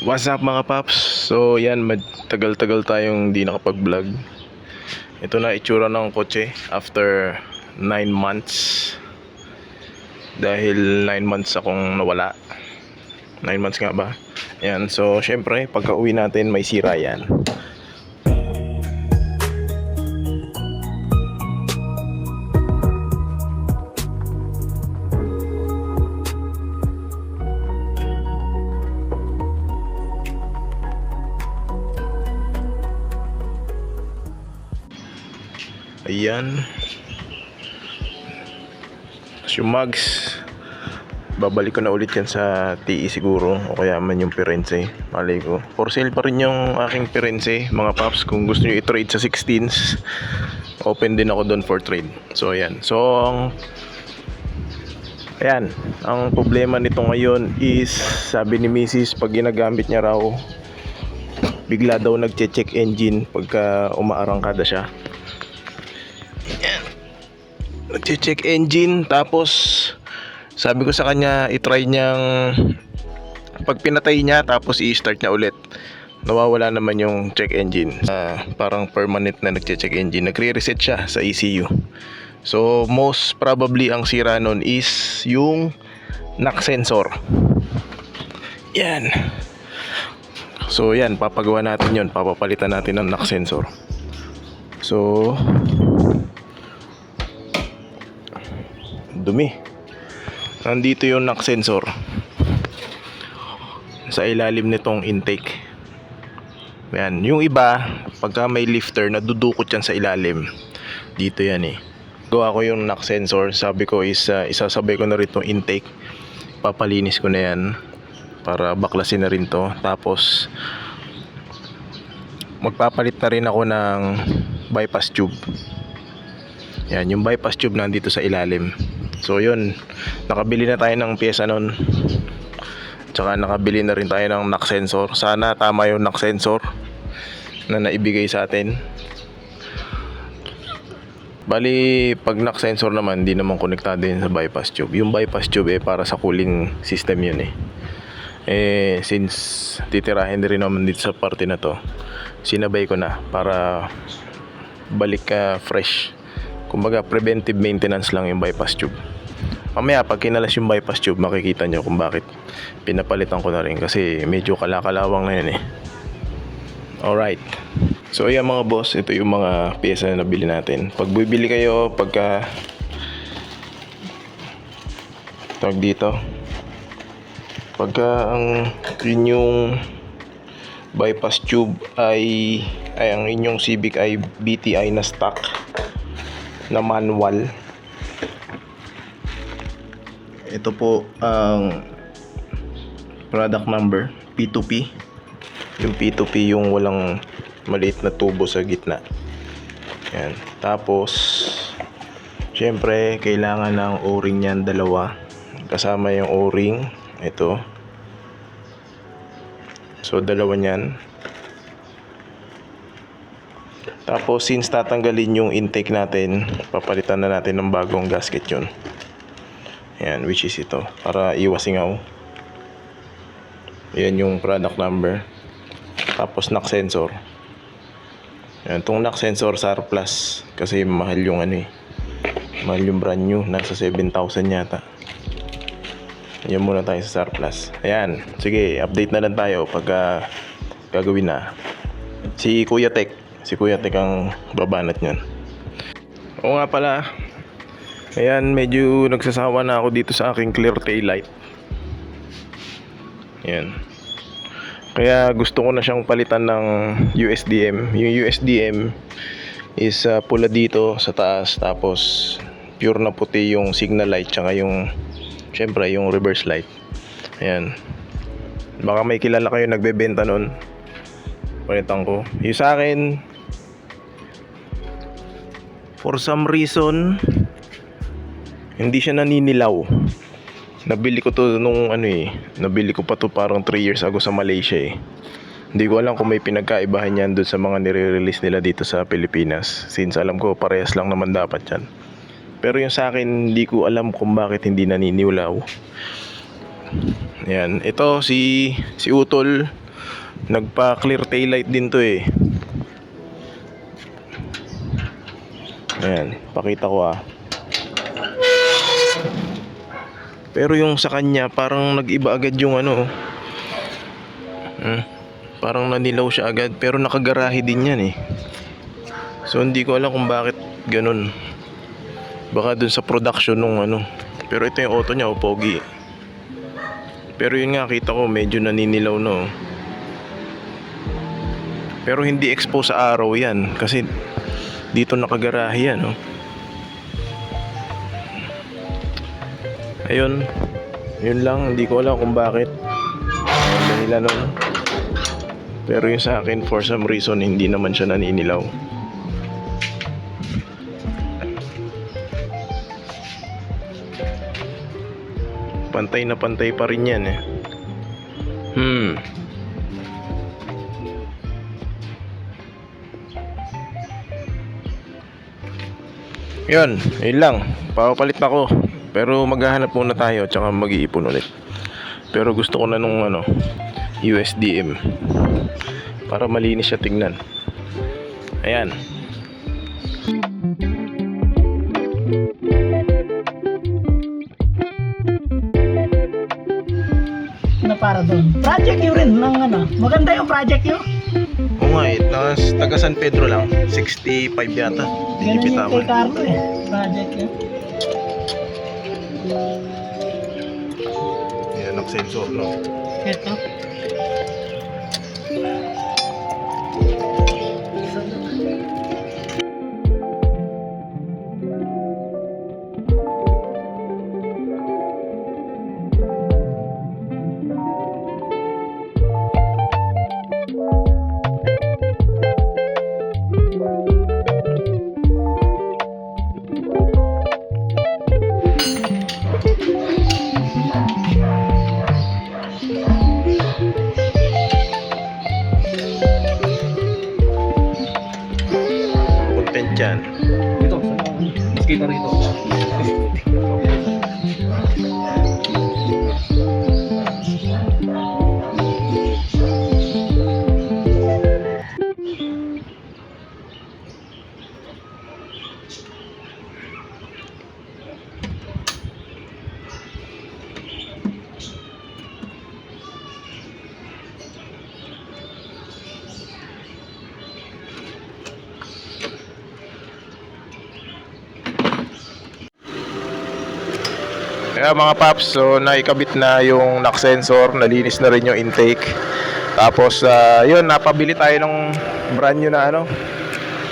What's up mga paps? So yan, tagal-tagal tayong di nakapag-vlog. Ito na itsura ng kotse after 9 months. Dahil 9 months akong nawala. 9 months nga ba? Yan, so syempre pagka uwi natin may sira yan. Ayan. Yung mags, babalik ko na ulit yan sa TE siguro, o kaya man yung Firenze, malay ko. For sale pa rin yung aking Firenze mga paps. Kung gusto nyo i-trade sa 16s, open din ako doon for trade. So ayan. So ayan, ang problema nito ngayon is, sabi ni Mrs. pag ginagamit niya raw, bigla daw nagche-check engine pagka umaarangkada siya. Nagche-check engine, tapos sabi ko sa kanya i-try niyang pag pinatay niya tapos i-start niya ulit, nawawala naman yung check engine. Parang permanent na nagche-check engine, nagre-reset siya sa ECU. So most probably ang sira nun is yung knock sensor. Yan. So yan, papagawa natin yun, papapalitan natin ng knock sensor. So dumi. Nandito yung knock sensor sa ilalim nitong intake. Yan, yung iba pagka may lifter nadudukot yan sa ilalim. Dito yan eh. Gawa ko yung knock sensor, sabi ko is isasabay ko na rin itong intake. Papalinis ko na yan para baklasin na rin to. Tapos magpapalit na rin ako ng bypass tube. Yan, yung bypass tube nandito sa ilalim. So yun, nakabili na tayo ng pyesa nun. Tsaka nakabili na rin tayo ng knock sensor. Sana tama yung knock sensor na naibigay sa atin. Bali, pag knock sensor naman, di naman konektado yun sa bypass tube. Yung bypass tube para sa cooling system yun since titirahin rin naman dito sa parte na to, sinabay ko na para balik fresh. Kumbaga preventive maintenance lang yung bypass tube. Mamaya pag kinalas yung bypass tube, makikita nyo kung bakit pinapalitan ko na rin, kasi medyo kalakalawang na yun Alright. So ayan mga boss, ito yung mga pyesa na nabili natin. Pag bibili kayo, pagka tawag dito, pagka yun yung bypass tube ay ang inyong Civic ay BTI na stock na manual, ito po ang product number P2P. Yung P2P yung walang maliit na tubo sa gitna. Yan. Tapos syempre kailangan ng O-ring yan, dalawa. Kasama yung O-ring ito. So dalawa niyan. Tapos since tatanggalin yung intake natin, papalitan na natin ng bagong gasket yun. Ayan, which is ito, para iwas singaw. Ayan yung product number. Tapos knock sensor. Ayan, itong knock sensor SAR Plus, kasi mahal yung mahal yung brand new, nasa 7,000 yata. Ayan, muna tayo sa SAR Plus. Ayan, sige, update na lang tayo pagka gagawin na. Si Kuya Tek ang babanat nyan. Oo nga pala, ayan, medyo nagsasawa na ako dito sa aking clear tail light. Ayan, kaya gusto ko na siyang palitan ng USDM. Yung USDM is pula dito sa taas, tapos pure na puti yung signal light, tsaka yung syempre yung reverse light. Ayan, baka may kilala kayo nagbebenta nun, palitan ko. Yung sa akin, for some reason hindi siya naninilaw. Nabili ko to nung nabili ko pa to parang 3 years ago sa Malaysia Hindi ko alam kung may pinagkaibahan yan doon sa mga nire-release nila dito sa Pilipinas, since alam ko parehas lang naman dapat yan. Pero yung sa akin, hindi ko alam kung bakit hindi naninilaw. Ayan, ito si Utol, Nagpa-clear taillight din to eh. Ayan, pakita ko ah. Pero yung sa kanya parang nag-iba agad yung ano. Parang nanilaw siya agad, pero nakagarahe din yan eh. So hindi ko alam kung bakit ganun. Baka dun sa production nung ano. Pero ito yung auto niya, pogi. Pero yun nga, kita ko medyo naninilaw no. Pero hindi expose sa araw yan, kasi dito nakagarahe yan no. Ayun, yun lang, hindi ko alam kung bakit nila nun. Pero yung sa akin, for some reason, hindi naman siya naninilaw. Pantay na pantay pa rin yan eh. Yun lang. Papapalit na ako. Pero maghahanap muna tayo, tsaka mag-iipon ulit. Pero gusto ko na nung ano, USDM, para malinis siya tingnan. Ayan. Na para doon. Project yun rin ng ano. Maganda yung project yun. Oo nga eh, taga San Pedro lang. 65 yata. Ganun yung kay Carlo eh. Project yun. Yan ang sensor no. Ito. Content yan. Ito, mas kita rito. Kaya mga paps, so naikabit na yung knock sensor, nalinis na rin yung intake. Tapos yun, napabili tayo ng brand new na ano,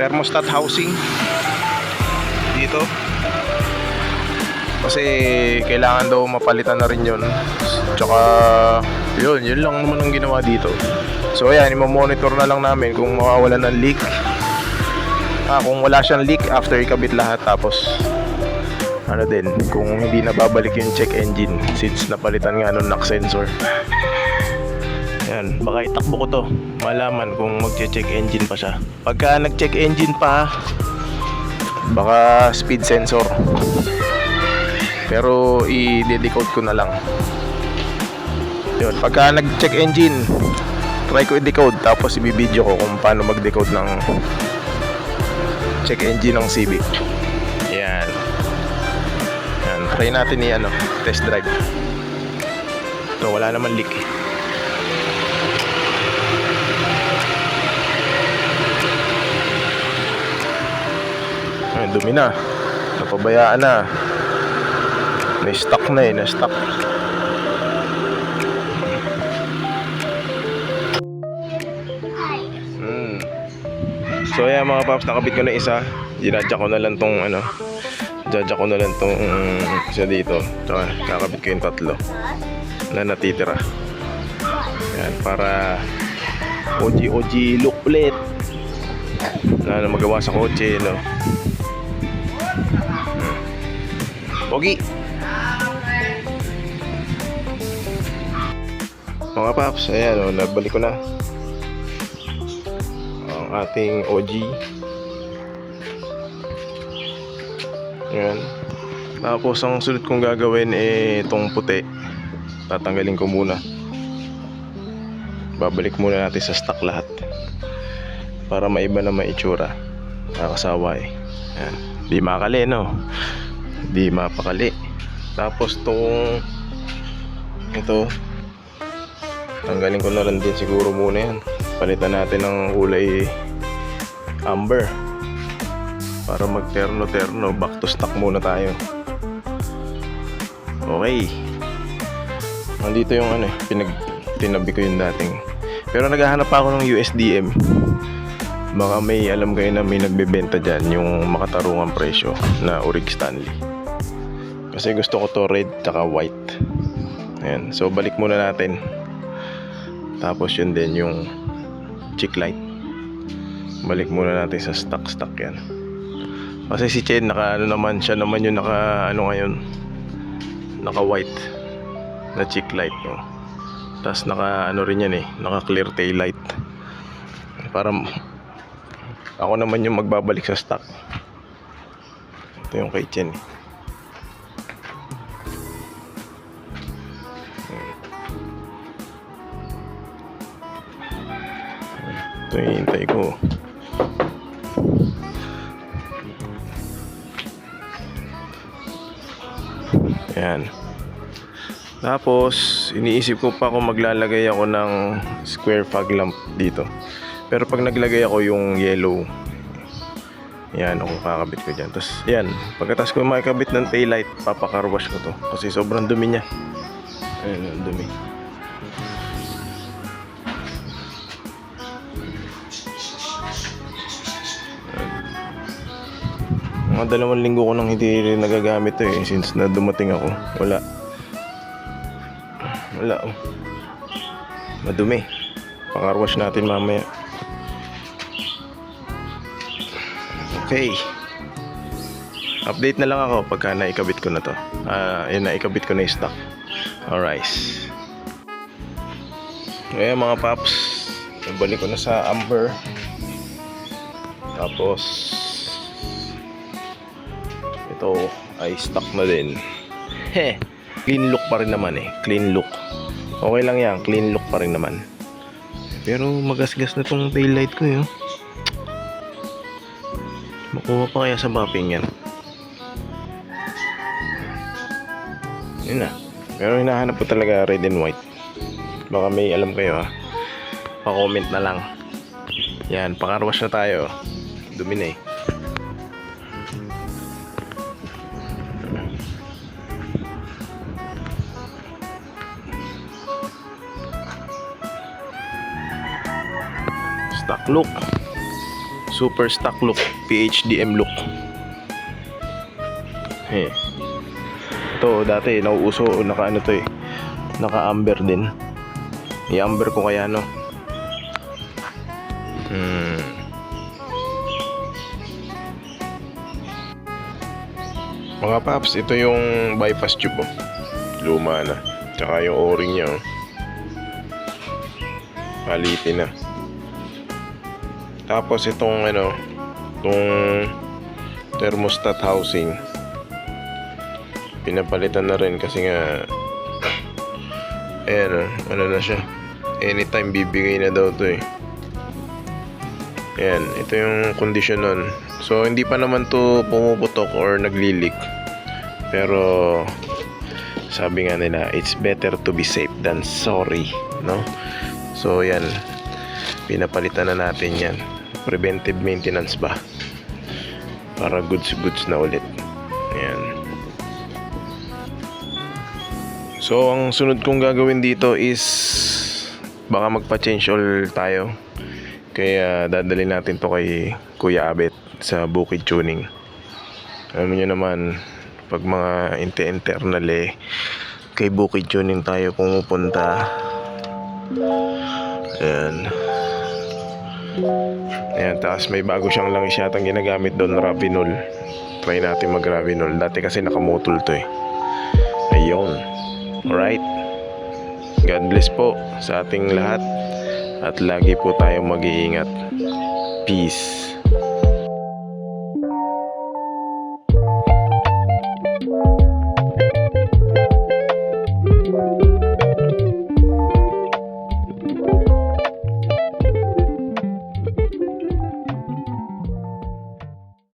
thermostat housing dito. Kasi kailangan daw mapalitan na rin yun. Tsaka yun lang naman ang ginawa dito. So ayan, i-monitor na lang namin kung mawawala ng leak. Kung wala siyang leak after ikabit lahat, tapos ano din, kung hindi na babalik yung check engine since napalitan nga nung knock sensor. Yan, baka itakbo ko to, malaman kung magche-check engine pa siya. Pagka nag-check engine pa, baka speed sensor. Pero i-decode ko na lang. Yun, pagka nag-check engine, try ko i-decode, tapos i-video ko kung paano mag-decode ng check engine ng Civic. Yan. Try natin ni test drive. Ito, wala naman leak. Ay, dumi na. Napabayaan na. Na-stuck na eh, na-stuck. So ayan mga paps, nakabit ko na isa. Ginadya ko na lang tong Judge ko na lang itong isa dito. Tsaka kakabit ko yung tatlo na natitira. Yan, para OG look ulit na magawa sa kotse, no? Pogi! Mga paps, ayan, nabalik ko na ang ating OG. Yan. Tapos ang sunod kong gagawin itong puti. Tatanggalin ko muna. babalik muna natin sa stock lahat para maiba na maitsura. Nakakasawa eh. Yan. Di makakali, no? Di mapakali. Tapos ito, tanggalin ko na rin din siguro muna yan. Palitan natin ng kulay amber para mag terno. Back to stock muna tayo. Okay. Nandito yung tinabi ko yung dating. Pero naghahanap pa ako ng USDM. Baka may alam kayo na may nagbebenta dyan yung makatarungang presyo na Orig Stanley. Kasi gusto ko to red tsaka white. Ayan. So balik muna natin. Tapos yun din yung chick light. Balik muna natin sa stock yan. Kasi si Chen siya naman yung ngayon. Naka white na chick light, no? Tapos naka rin yan naka clear tail light. Para ako naman yung magbabalik sa stock. Ito yung kay Chen. Ito yung hintay ko. Ayan. Tapos iniisip ko pa kung maglalagay ako ng square fog lamp dito. Pero pag naglagay ako yung yellow, yan ako kakabit ko dyan. Tapos yan, pagkatapos ko makikabit ng tail light, papakarwash ko to kasi sobrang dumi niya. Ayun, ang dumi. Mga 2 linggo ko nang hindi rin nagagamit to since na dumating ako. Wala madumi. Pakarwash natin mamaya. Okay, update na lang ako pagka naikabit ko na to. Naikabit ko na yung stock. Alright. Kaya mga paps, nabalik ko na sa amber. Tapos ito ay stock na din. Clean look pa rin naman clean look. Okay lang yan, clean look pa rin naman. Pero magasgas na tong tail light ko makuha pa kaya sa mapping yan. Yun na. Pero hinahanap ko talaga red and white. Baka may alam kayo pa-comment na lang. Yan, pakarwash na tayo. Dumi na stock look, super stock look, PHDM look. Ito dati nauuso naka naka amber din. I-amber ko kaya Mga paps, ito yung bypass tube luma na, tsaka yung o-ring nya palitin na. Tapos itong itong thermostat housing pinapalitan na rin kasi nga na siya, anytime bibigay na daw to Ayan, ito yung condition nun. So hindi pa naman to pumuputok or naglilik, pero sabi nga nila, it's better to be safe than sorry, no? So yan, pinapalitan na natin yan. Preventive maintenance ba, para goods na ulit. Ayan. So ang sunod kong gagawin dito is baka magpa-change oil tayo. Kaya dadalhin natin to kay Kuya Abet sa Bukid Tuning. Alam niyo naman, pag mga internal kay Bukid Tuning tayo pumupunta. Ayan, tapos may bago siyang langis yatang ginagamit doon, Ravinol. Try natin mag Ravinol. Dati kasi nakamotol to Ayun. Alright. God bless po sa ating lahat. At lagi po tayong mag-iingat. Peace.